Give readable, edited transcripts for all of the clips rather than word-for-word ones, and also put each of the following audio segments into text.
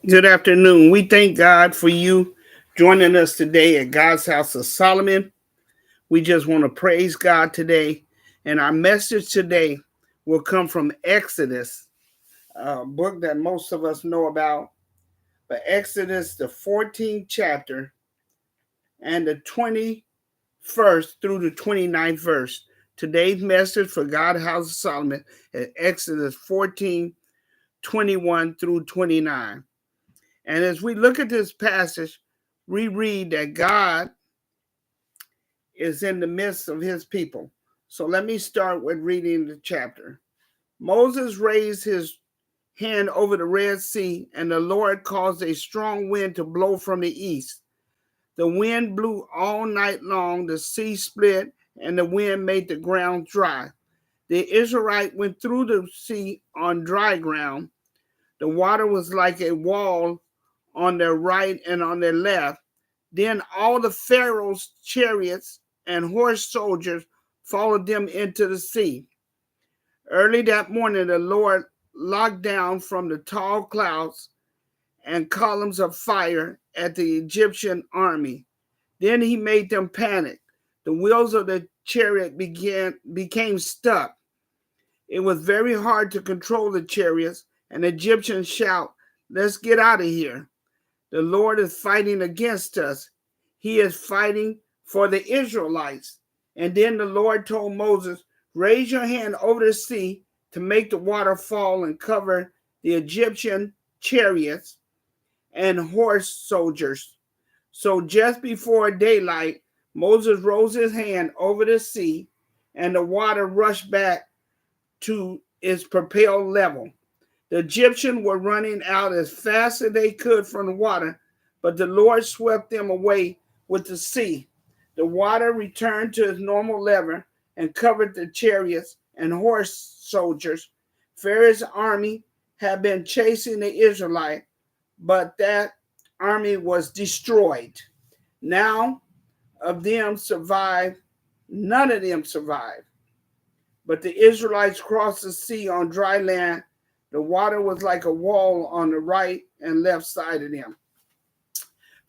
Good afternoon. We thank God for you joining us today at God's House of Solomon. We just want to praise God today. And our message today will come from Exodus, a book that most of us know about. But Exodus, the 14th chapter, and the 21st through the 29th verse. Today's message for God's House of Solomon is Exodus 14:21 through 29. And as we look at this passage, we read that God is in the midst of his people. So let me start with reading the chapter. Moses raised his hand over the Red Sea, and the Lord caused a strong wind to blow from the east. The wind blew all night long, the sea split, and the wind made the ground dry. The Israelites went through the sea on dry ground. The water was like a wall on their right and on their left. Then all the Pharaoh's chariots and horse soldiers followed them into the sea. Early that morning, the Lord looked down from the tall clouds and columns of fire at the Egyptian army. Then he made them panic. The wheels of the chariot became stuck. It was very hard to control the chariots, and the Egyptians shout, "Let's get out of here. The Lord is fighting against us. He is fighting for the Israelites." And then the Lord told Moses, "Raise your hand over the sea to make the water fall and cover the Egyptian chariots and horse soldiers." So just before daylight, Moses rose his hand over the sea, and the water rushed back to its propelled level. The Egyptians were running out as fast as they could from the water, but the Lord swept them away with the sea. The water returned to its normal level and covered the chariots and horse soldiers. Pharaoh's army had been chasing the Israelites, but that army was destroyed. Now of them survived, none of them survived. But the Israelites crossed the sea on dry land. The water was like a wall on the right and left side of them.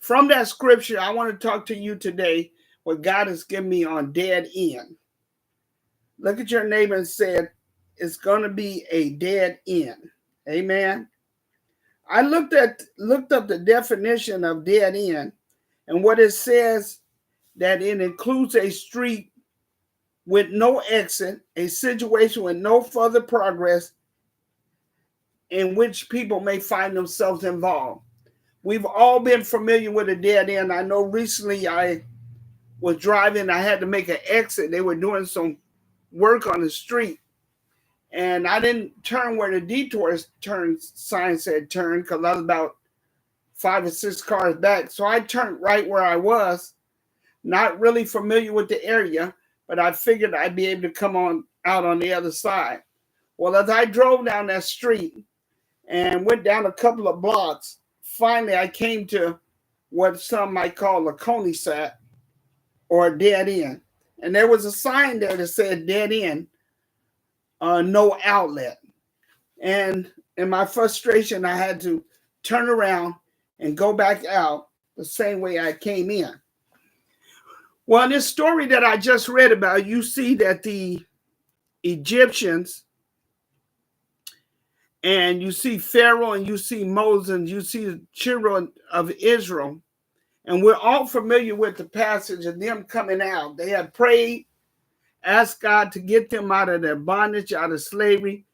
From that scripture, I want to talk to you today what God has given me on dead end. Look at your neighbor and say, it's going to be a dead end. Amen. I looked up the definition of dead end, and what it says that it includes a street with no exit, a situation with no further progress in which people may find themselves involved. We've all been familiar with a dead end. I know recently I was driving, I had to make an exit. They were doing some work on the street, and I didn't turn where the detour turn sign said turn because I was about 5 or 6 cars back. So I turned right where I was, not really familiar with the area, but I figured I'd be able to come on out on the other side. Well, as I drove down that street and went down a couple of blocks, finally I came to what some might call a cul-de-sac or a dead end. And there was a sign there that said dead end, no outlet. And in my frustration, I had to turn around and go back out the same way I came in. Well, in this story that I just read about, you see that the Egyptians, and you see Pharaoh, and you see Moses, and you see the children of Israel, and we're all familiar with the passage of them coming out. They had prayed, asked God to get them out of their bondage, out of slavery,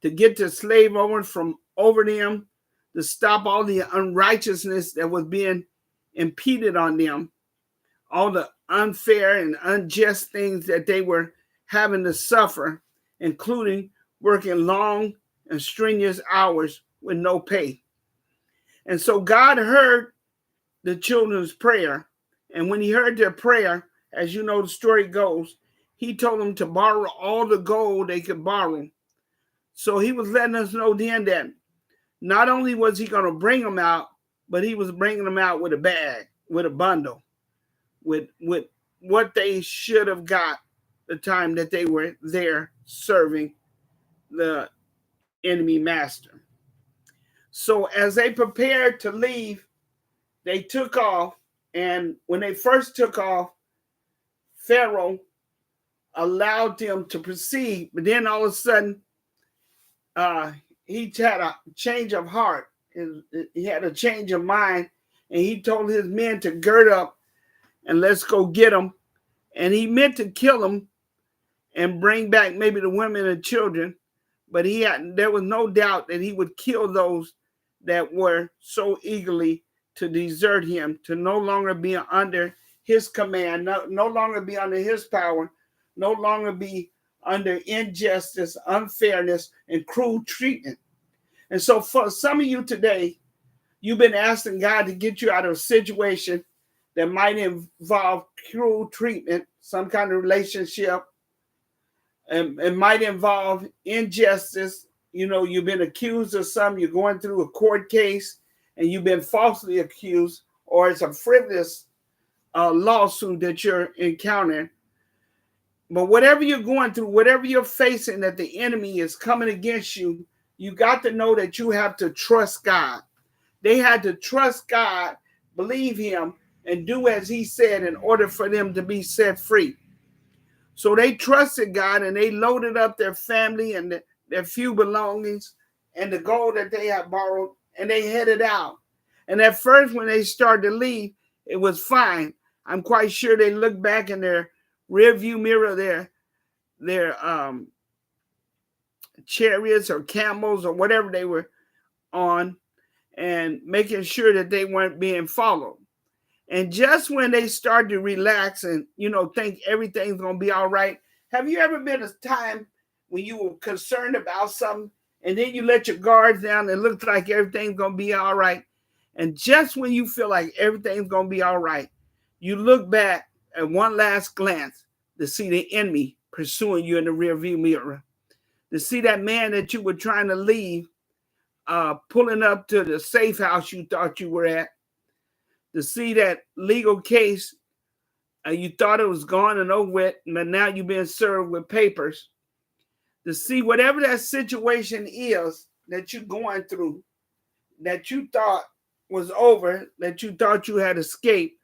to get the slave owners from over them, to stop all the unrighteousness that was being impeded on them, all the unfair and unjust things that they were having to suffer, including working long and strenuous hours with no pay. And so God heard the children's prayer. And when he heard their prayer, as you know, the story goes, he told them to borrow all the gold they could borrow. So he was letting us know then that not only was he going to bring them out, but he was bringing them out with a bag, with a bundle, with what they should have got the time that they were there serving the enemy master. So as they prepared to leave, they took off. And when they first took off, Pharaoh allowed them to proceed. But then all of a sudden, he had a change of heart. He had a change of mind. And he told his men to gird up and let's go get them. And he meant to kill them and bring back maybe the women and children. But there was no doubt that he would kill those that were so eagerly to desert him, to no longer be under his command, no longer be under his power, no longer be under injustice, unfairness, and cruel treatment. And so for some of you today, you've been asking God to get you out of a situation that might involve cruel treatment, some kind of relationship. And it might involve injustice. You know, you've been accused of something, you're going through a court case, and you've been falsely accused, or it's a frivolous lawsuit that you're encountering. But whatever you're going through, whatever you're facing that the enemy is coming against you, you got to know that you have to trust God. They had to trust God, believe him, and do as he said in order for them to be set free. So they trusted God and they loaded up their family and their few belongings and the gold that they had borrowed, and they headed out. And at first, when they started to leave, it was fine. I'm quite sure they looked back in their rear view mirror, their chariots or camels or whatever they were on, and making sure that they weren't being followed. And just when they started to relax and, think everything's going to be all right. Have you ever been a time when you were concerned about something and then you let your guards down and it looks like everything's going to be all right? And just when you feel like everything's going to be all right, you look back at one last glance to see the enemy pursuing you in the rear view mirror, to see that man that you were trying to leave pulling up to the safe house you thought you were at, to see that legal case you thought it was gone and over with, but now you've been served with papers, to see whatever that situation is that you're going through, that you thought was over, that you thought you had escaped.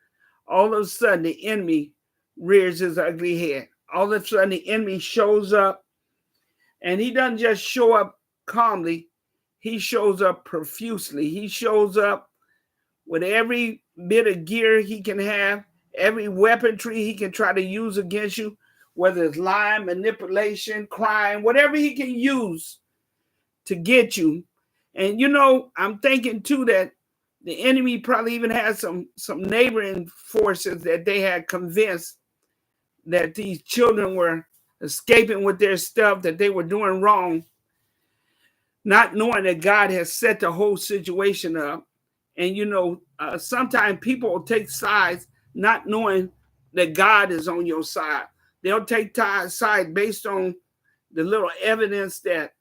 All of a sudden the enemy rears his ugly head. All of a sudden the enemy shows up, and he doesn't just show up calmly, he shows up profusely. He shows up with every bit of gear he can have, every weaponry he can try to use against you, whether it's lying, manipulation, crime, whatever he can use to get you. And I'm thinking too that the enemy probably even had some neighboring forces that they had convinced that these children were escaping with their stuff, that they were doing wrong, not knowing that God has set the whole situation up. And, sometimes people will take sides not knowing that God is on your side. They'll take sides based on the little evidence that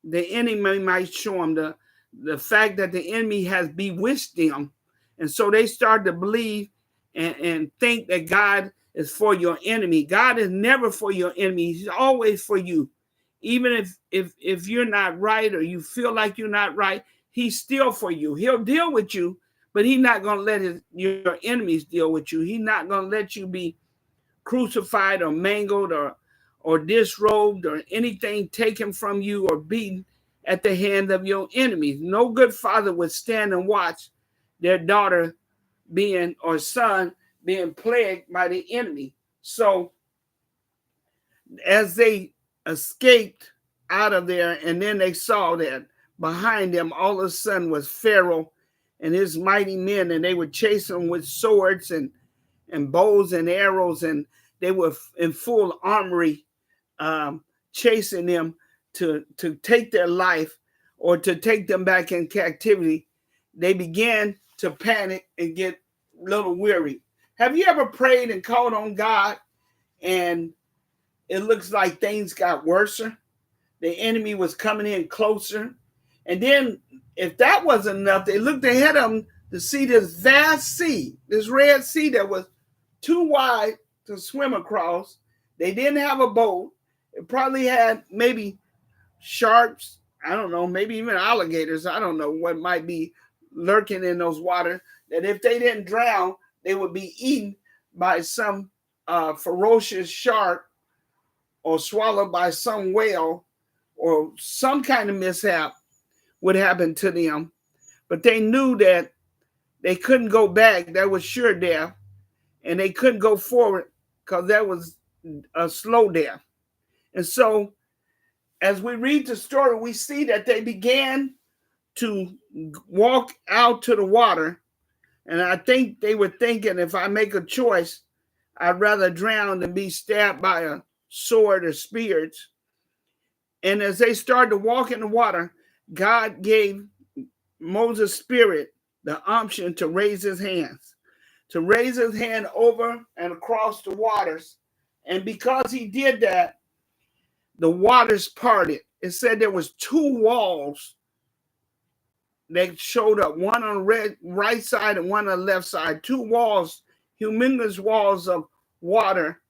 the enemy might show them, the fact that the enemy has bewitched them. And so they start to believe and think that God is for your enemy. God is never for your enemy. He's always for you. Even if you're not right or you feel like you're not right, he's still for you. He'll deal with you, but he's not going to let your enemies deal with you. He's not going to let you be crucified or mangled or disrobed or anything taken from you or beaten at the hand of your enemies. No good father would stand and watch their daughter or son being plagued by the enemy. So as they escaped out of there, and then they saw that behind them all of a sudden was Pharaoh and his mighty men, and they were chasing them with swords and bows and arrows, and they were in full armory, chasing them to take their life or to take them back in captivity. They began to panic and get a little weary. Have you ever prayed and called on God and it looks like things got worse? The enemy was coming in closer. And then if that wasn't enough, they looked ahead of them to see this vast sea, this Red Sea that was too wide to swim across. They didn't have a boat. It probably had maybe sharks, I don't know, maybe even alligators. I don't know what might be lurking in those waters. That if they didn't drown, they would be eaten by some ferocious shark or swallowed by some whale, or some kind of mishap would happen to them. But they knew that they couldn't go back. That was sure death. And they couldn't go forward because that was a slow death. And so as we read the story, we see that they began to walk out to the water. And I think they were thinking, if I make a choice, I'd rather drown than be stabbed by a sword or spears. And as they started to walk in the water, God gave Moses' spirit the option to raise his hands, to raise his hand over and across the waters. And because he did that, the waters parted. It said there was two walls that showed up, one on the right side and one on the left side. Two walls, humongous walls of water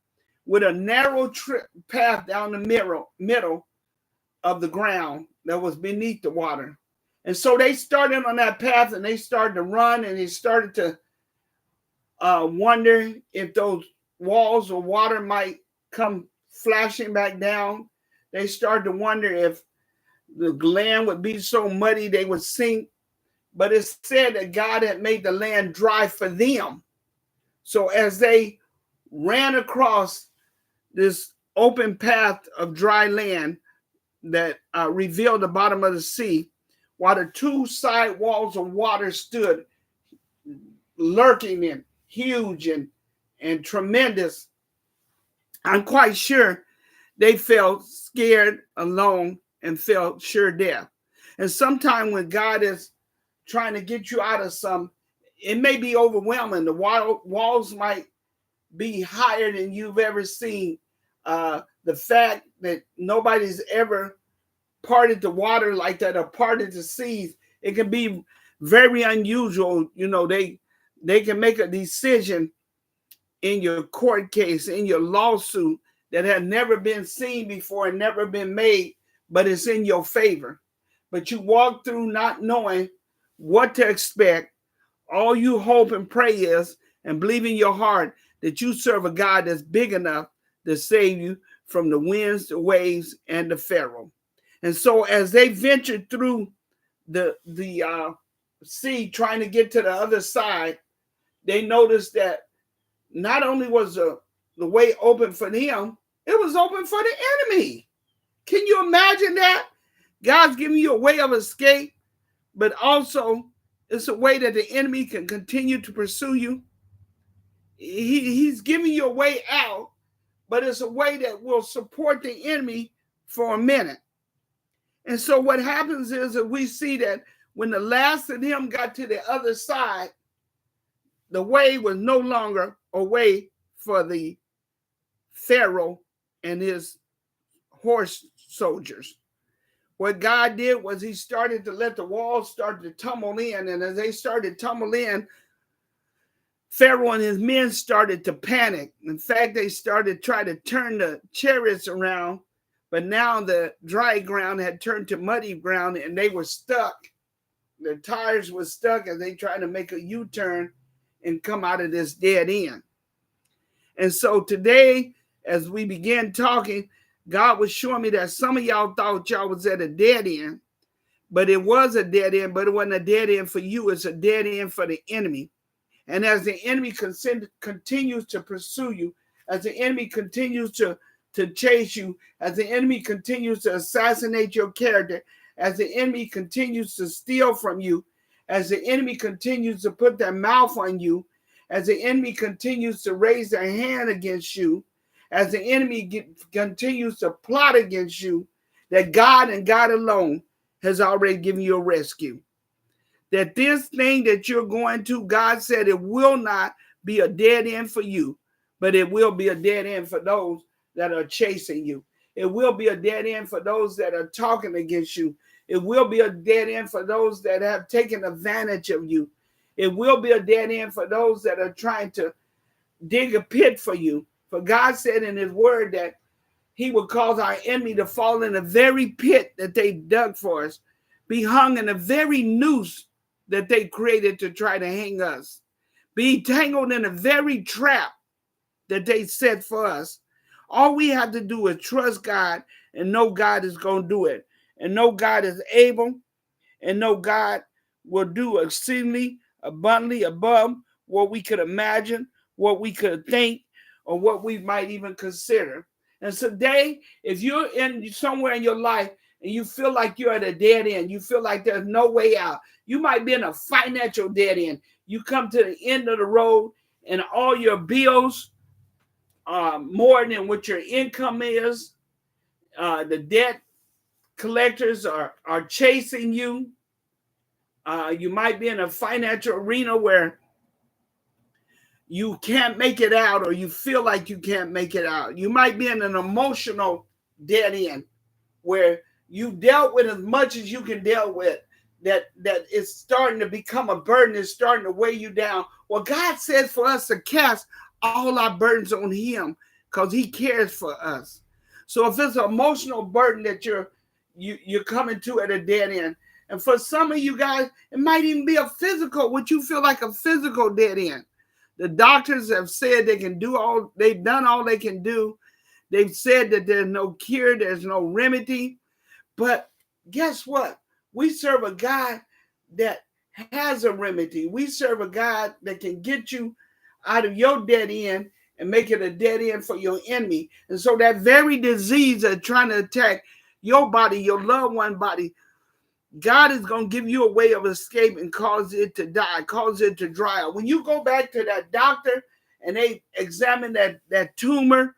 with a narrow path down the middle of the ground that was beneath the water. And so they started on that path and they started to run, and they started to wonder if those walls of water might come flashing back down. They started to wonder if the land would be so muddy they would sink. But it said that God had made the land dry for them. So as they ran across this open path of dry land that revealed the bottom of the sea, while the two side walls of water stood lurking and huge and tremendous, I'm quite sure they felt scared, alone, and felt sure death. And sometimes when God is trying to get you out of some, it may be overwhelming. The walls might be higher than you've ever seen. The fact that nobody's ever parted the water like that or parted the seas, it can be very unusual. You know, they can make a decision in your court case, in your lawsuit, that had never been seen before and never been made, but it's in your favor. But you walk through not knowing what to expect. All you hope and pray is, and believe in your heart, that you serve a God that's big enough to save you from the winds, the waves, and the Pharaoh. And so as they ventured through the sea, trying to get to the other side, they noticed that not only was the way open for them, it was open for the enemy. Can you imagine that? God's giving you a way of escape, but also it's a way that the enemy can continue to pursue you. He's giving you a way out, but it's a way that will support the enemy for a minute. And so what happens is that we see that when the last of them got to the other side, the way was no longer a way for the Pharaoh and his horse soldiers. What God did was he started to let the walls start to tumble in. And as they started to tumble in, Pharaoh and his men started to panic. In fact, they started to try to turn the chariots around. But now the dry ground had turned to muddy ground and they were stuck. Their tires were stuck as they tried to make a U-turn and come out of this dead end. And so today, as we began talking, God was showing me that some of y'all thought y'all was at a dead end, but it was a dead end, but it wasn't a dead end for you. It's a dead end for the enemy. And as the enemy continues to pursue you, as the enemy continues to chase you, as the enemy continues to assassinate your character, as the enemy continues to steal from you, as the enemy continues to put their mouth on you, as the enemy continues to raise their hand against you, as the enemy continues to plot against you, that God and God alone has already given you a rescue. That this thing that you're going to, God said it will not be a dead end for you, but it will be a dead end for those that are chasing you. It will be a dead end for those that are talking against you. It will be a dead end for those that have taken advantage of you. It will be a dead end for those that are trying to dig a pit for you. For God said in his word that He will cause our enemy to fall in the very pit that they dug for us, be hung in the very noose that they created to try to hang us, be tangled in the very trap that they set for us. All we have to do is trust God and know God is going to do it, and know God is able, and know God will do exceedingly abundantly above what we could imagine, what we could think, or what we might even consider. And today, if you're in somewhere in your life and you feel like you're at a dead end, you feel like there's no way out, you might be in a financial dead end. You come to the end of the road and all your bills are more than what your income is. The debt collectors are chasing you. You might be in a financial arena where you can't make it out, or you feel like you can't make it out. You might be in an emotional dead end where you dealt with as much as you can deal with, that it's starting to become a burden, it's starting to weigh you down. Well, God says for us to cast all our burdens on him because he cares for us. So if it's an emotional burden that you're coming to at a dead end, and for some of you guys, it might even be a physical, what you feel like a physical dead end. The doctors have said they've done all they can do. They've said that there's no cure, there's no remedy. But guess what? We serve a God that has a remedy. We serve a God that can get you out of your dead end and make it a dead end for your enemy. And so that very disease that's trying to attack your body, your loved one body, God is going to give you a way of escape and cause it to die, cause it to dry out. When you go back to that doctor and they examine that tumor,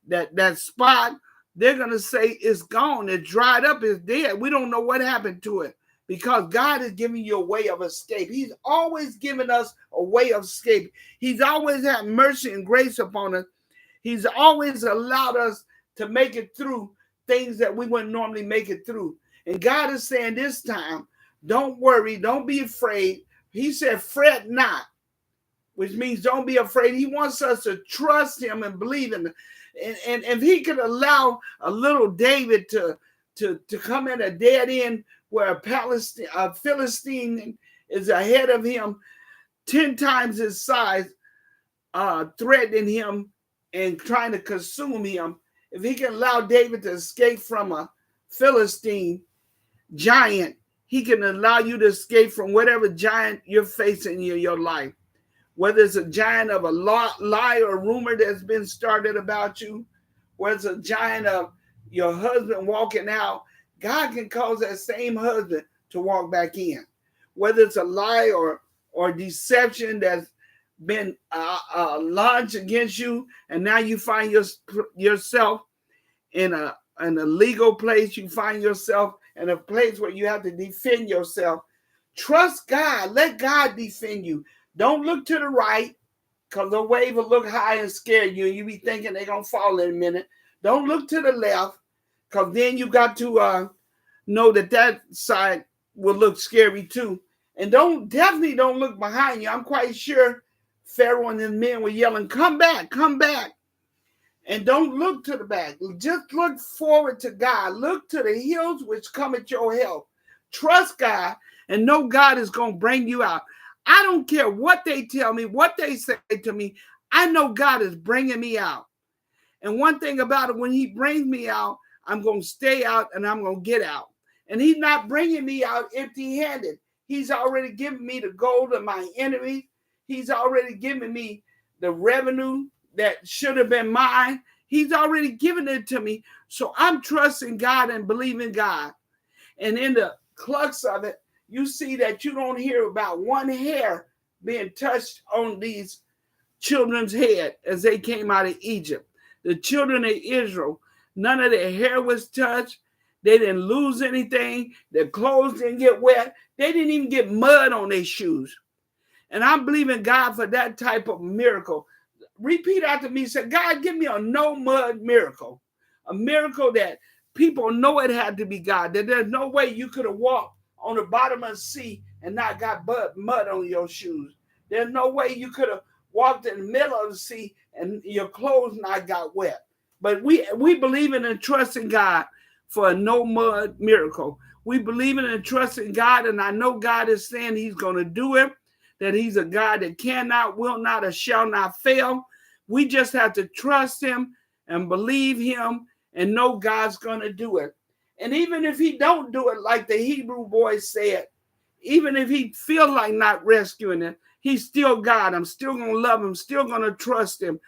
that spot, they're going to say it's gone, it's dried up, it's dead. We don't know what happened to it because God is giving you a way of escape. He's always given us a way of escape. He's always had mercy and grace upon us. He's always allowed us to make it through things that we wouldn't normally make it through. And God is saying this time, don't worry, don't be afraid. He said, fret not, which means don't be afraid. He wants us to trust him and believe in him. And if he could allow a little David to come in a dead end where a Philistine is ahead of him, 10 times his size, threatening him and trying to consume him, if he can allow David to escape from a Philistine giant, he can allow you to escape from whatever giant you're facing in your life. Whether it's a giant of a lie or rumor that's been started about you, whether it's a giant of your husband walking out, God can cause that same husband to walk back in. Whether it's a lie or deception that's been launched against you, and now you find yourself in a legal place, you find yourself in a place where you have to defend yourself. Trust God. Let God defend you. Don't look to the right, because the wave will look high and scare you, and you be thinking they're going to fall in a minute. Don't look to the left, because then you got to know that side will look scary too. And definitely don't look behind you. I'm quite sure Pharaoh and his men were yelling, come back, come back. And don't look to the back. Just look forward to God. Look to the hills which come at your help. Trust God and know God is going to bring you out. I don't care what they tell me, what they say to me. I know God is bringing me out. And one thing about it, when he brings me out, I'm going to stay out and I'm going to get out. And he's not bringing me out empty-handed. He's already given me the gold of my enemies. He's already given me the revenue that should have been mine. He's already given it to me. So I'm trusting God and believing God. And in the crux of it, you see that you don't hear about one hair being touched on these children's head as they came out of Egypt. The children of Israel, none of their hair was touched. They didn't lose anything. Their clothes didn't get wet. They didn't even get mud on their shoes. And I'm believing God for that type of miracle. Repeat after me. Say, God, give me a no mud miracle. A miracle that people know it had to be God. That there's no way you could have walked on the bottom of the sea and not got mud on your shoes. There's no way you could have walked in the middle of the sea and your clothes not got wet. But we believe in and trust in God for a no mud miracle. We believe in and trust in God, and I know God is saying he's going to do it, that he's a God that cannot, will not, or shall not fail. We just have to trust him and believe him and know God's going to do it. And even if he don't do it like the Hebrew boys said, even if he feel like not rescuing him, he's still God. I'm still going to love him, still going to trust him,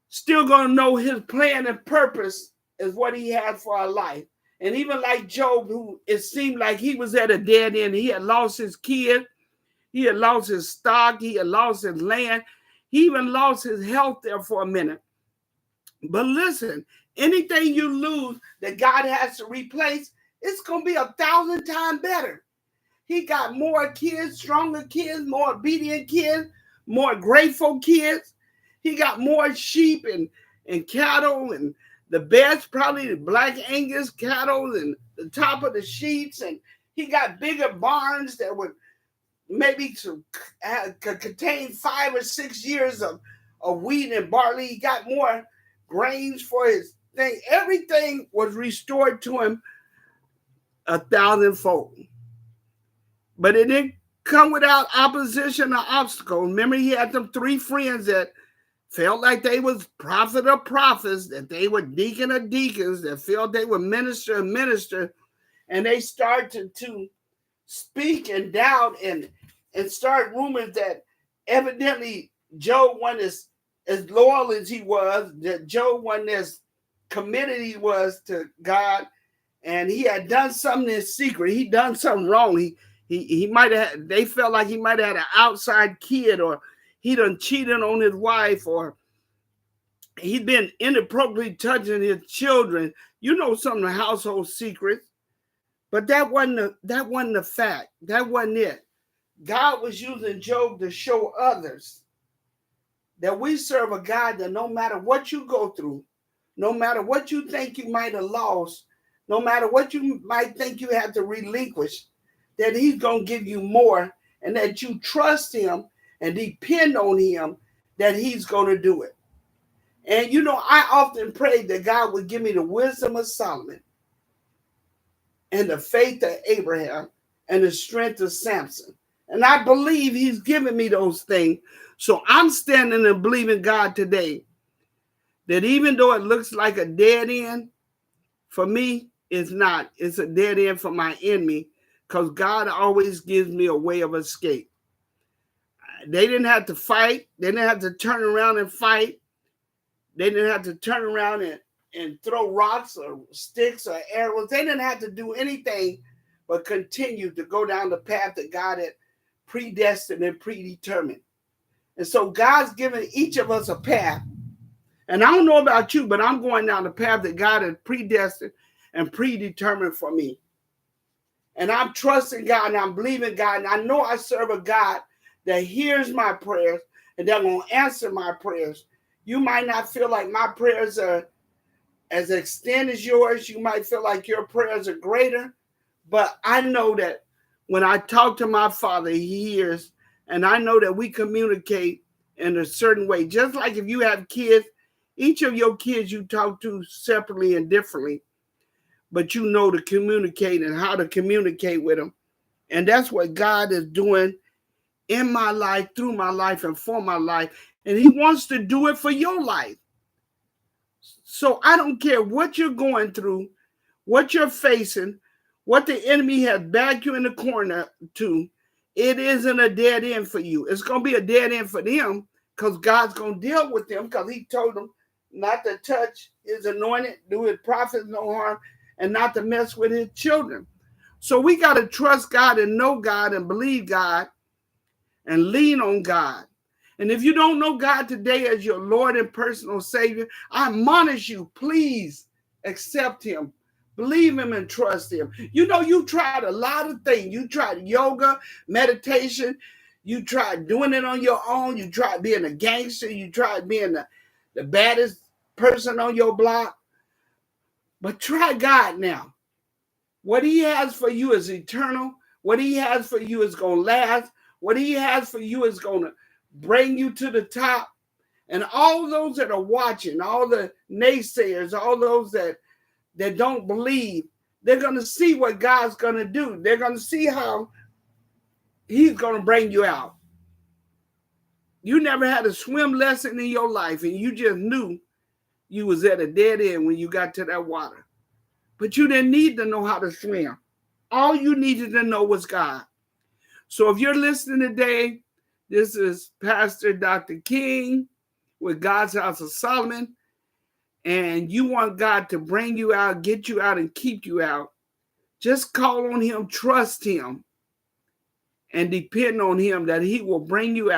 still going to know his plan and purpose is what he had for our life. And even like Job, who it seemed like he was at a dead end. He had lost his kid. He had lost his stock. He had lost his land. He even lost his health there for a minute. But listen, anything you lose that God has to replace, it's going to be 1,000 times better. He got more kids, stronger kids, more obedient kids, more grateful kids. He got more sheep and cattle and the best, probably the black Angus cattle and the top of the sheets. And he got bigger barns that would maybe could contain 5 or 6 years of wheat and barley. He got more grains for his thing. Everything was restored to him 1,000-fold. But it didn't come without opposition or obstacle. Remember, he had them 3 friends that felt like they was prophet or prophets, that they were deacon or deacons, that felt they were minister or minister, and they started to speak and doubt and start rumors that evidently Job wasn't as loyal as he was, that Job wasn't as committed he was to God, and he had done something in secret. He done something wrong. He might have, they felt like he might have had an outside kid, or he done cheated on his wife, or he'd been inappropriately touching his children. You know, some of the household secrets. But that wasn't the fact. That wasn't it. God was using Job to show others that we serve a God that no matter what you go through, no matter what you think you might have lost, no matter what you might think you have to relinquish, that he's going to give you more, and that you trust him and depend on him, that he's going to do it. And, you know, I often prayed that God would give me the wisdom of Solomon and the faith of Abraham and the strength of Samson. And I believe he's given me those things. So I'm standing and believing God today that even though it looks like a dead end, for me, it's not. It's a dead end for my enemy, because God always gives me a way of escape. They didn't have to fight. They didn't have to turn around and fight. They didn't have to turn around and throw rocks or sticks or arrows. They didn't have to do anything but continue to go down the path that God had predestined and predetermined. And so God's given each of us a path. And I don't know about you, but I'm going down the path that God had predestined and predetermined for me. And I'm trusting God and I'm believing God. And I know I serve a God that hears my prayers and that will answer my prayers. You might not feel like my prayers are as extended as yours. You might feel like your prayers are greater. But I know that when I talk to my Father, he hears. And I know that we communicate in a certain way. Just like if you have kids, each of your kids you talk to separately and differently. But you know to communicate and how to communicate with them. And that's what God is doing in my life, through my life, and for my life. And he wants to do it for your life. So I don't care what you're going through, what you're facing, what the enemy has backed you in the corner to. It isn't a dead end for you. It's going to be a dead end for them, because God's going to deal with them, because he told them not to touch his anointed, do his prophets no harm, and not to mess with his children. So we got to trust God and know God and believe God and lean on God. And if you don't know God today as your Lord and personal Savior, I admonish you, please accept him. Believe him and trust him. You know, you tried a lot of things. You tried yoga, meditation. You tried doing it on your own. You tried being a gangster. You tried being the baddest person on your block. But try God now. What he has for you is eternal. What he has for you is going to last. What he has for you is going to bring you to the top. And all those that are watching, all the naysayers, all those that don't believe, they're going to see what God's going to do. They're going to see how he's going to bring you out. You never had a swim lesson in your life, and you just knew you was at a dead end when you got to that water. But you didn't need to know how to swim. All you needed to know was God. So if you're listening today, this is Pastor Dr. King with God's House of Solomon, and you want God to bring you out, get you out, and keep you out, just call on him, trust him, and depend on him that he will bring you out.